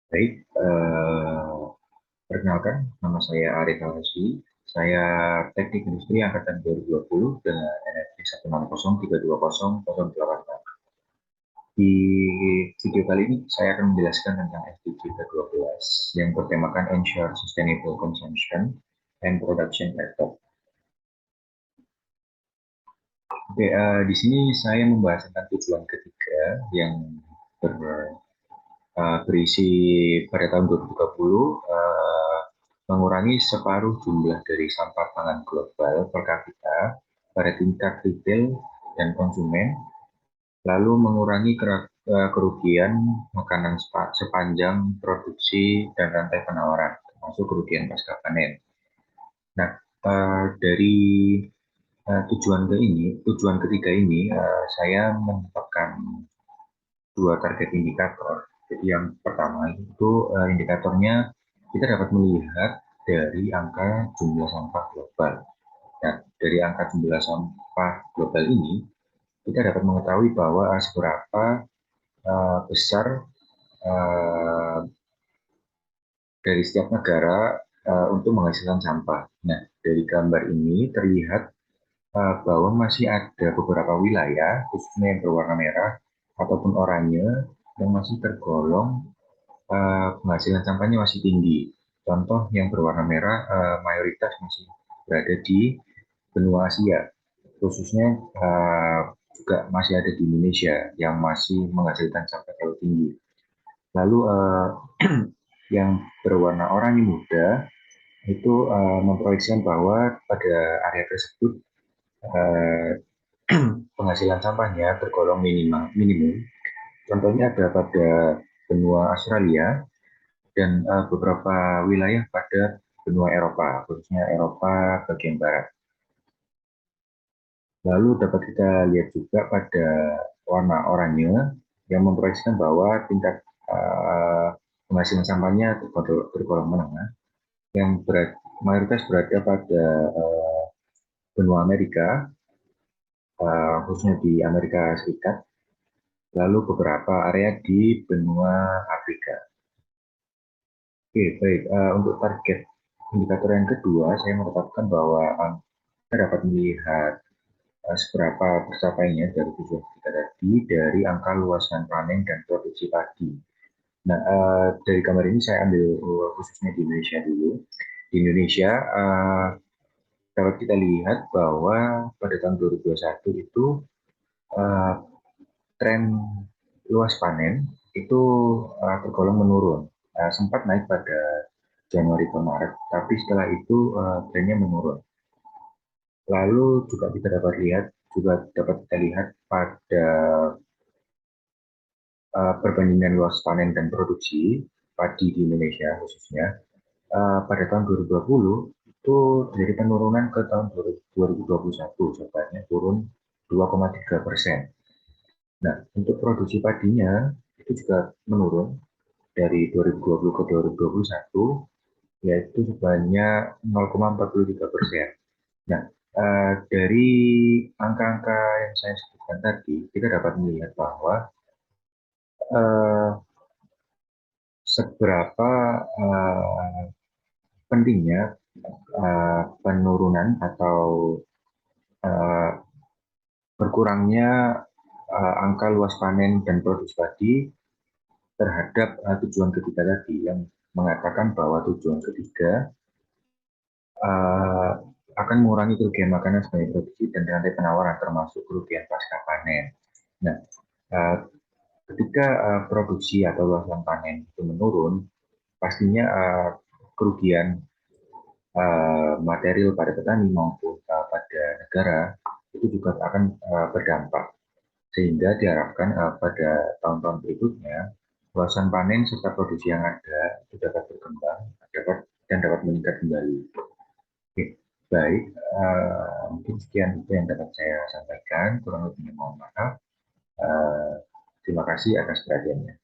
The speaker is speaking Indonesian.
Baik, perkenalkan, nama saya Arif Alhasbi. Saya Teknik Industri Angkatan 2020 dengan NFP 160320008. Di video kali ini, saya akan menjelaskan tentang SDG ke-12 yang bertemakan Ensure Sustainable Consumption and Production Method. Oke, di sini saya membahas tentang tujuan ketiga yang berisi pada tahun 2030 mengurangi separuh jumlah dari sampah pangan global per kapita pada tingkat retail dan konsumen, lalu mengurangi kerugian makanan sepanjang produksi dan rantai penawaran, termasuk kerugian pasca panen. Nah, dari tujuan ketiga ini, saya menetapkan dua target indikator. Jadi yang pertama itu indikatornya kita dapat melihat dari angka jumlah sampah global. Nah, dari angka jumlah sampah global ini, kita dapat mengetahui bahwa seberapa besar dari setiap negara untuk menghasilkan sampah. Nah, dari gambar ini terlihat bahwa masih ada beberapa wilayah, khususnya yang berwarna merah ataupun oranye, yang masih tergolong penghasilan sampahnya masih tinggi. Contoh yang berwarna merah mayoritas masih berada di benua Asia, khususnya juga masih ada di Indonesia yang masih menghasilkan sampah terlalu tinggi. Lalu yang berwarna oranye muda itu memproyeksikan bahwa pada area tersebut penghasilan sampahnya tergolong minimum. Contohnya ada pada benua Australia dan beberapa wilayah pada benua Eropa, khususnya Eropa bagian barat. Lalu dapat kita lihat juga pada warna oranye yang memproyeksikan bahwa tingkat penghasilan sampahnya tergolong menengah, yang mayoritas berada pada benua Amerika, khususnya di Amerika Serikat, lalu beberapa area di benua Afrika. Oke, baik. Untuk target indikator yang kedua, saya menetapkan bahwa kita dapat melihat seberapa tercapainya dari tujuan kita tadi dari angka luasan panen dan produksi padi. Nah, dari gambar ini saya ambil khususnya di Indonesia dulu. Di Indonesia dapat kita lihat bahwa pada tahun 2021 itu tren luas panen itu tergolong menurun. Sempat naik pada Januari ke Maret, tapi setelah itu trennya menurun. Lalu juga kita dapat lihat pada perbandingan luas panen dan produksi padi di Indonesia khususnya pada tahun 2020 itu terjadi penurunan ke tahun 2021, sebenarnya turun 2,3%. Nah, untuk produksi padinya itu juga menurun dari 2020 ke 2021, yaitu sebanyak 0,43%. Nah, dari angka-angka yang saya sebutkan tadi, kita dapat melihat bahwa seberapa pentingnya penurunan atau berkurangnya angka luas panen dan produksi padi terhadap tujuan ketiga tadi, yang mengatakan bahwa tujuan ketiga akan mengurangi kerugian makanan sebagai produksi dan rantai penawaran, termasuk kerugian pasca panen. Nah, ketika produksi atau luasan panen itu menurun, pastinya kerugian material pada petani maupun pada negara itu juga akan berdampak, sehingga diharapkan pada tahun-tahun berikutnya luasan panen serta produksi yang ada itu dapat berkembang dan dapat meningkat kembali. Oke, baik, mungkin sekian itu yang dapat saya sampaikan, kurang lebihnya mohon maaf. Terima kasih atas perhatiannya.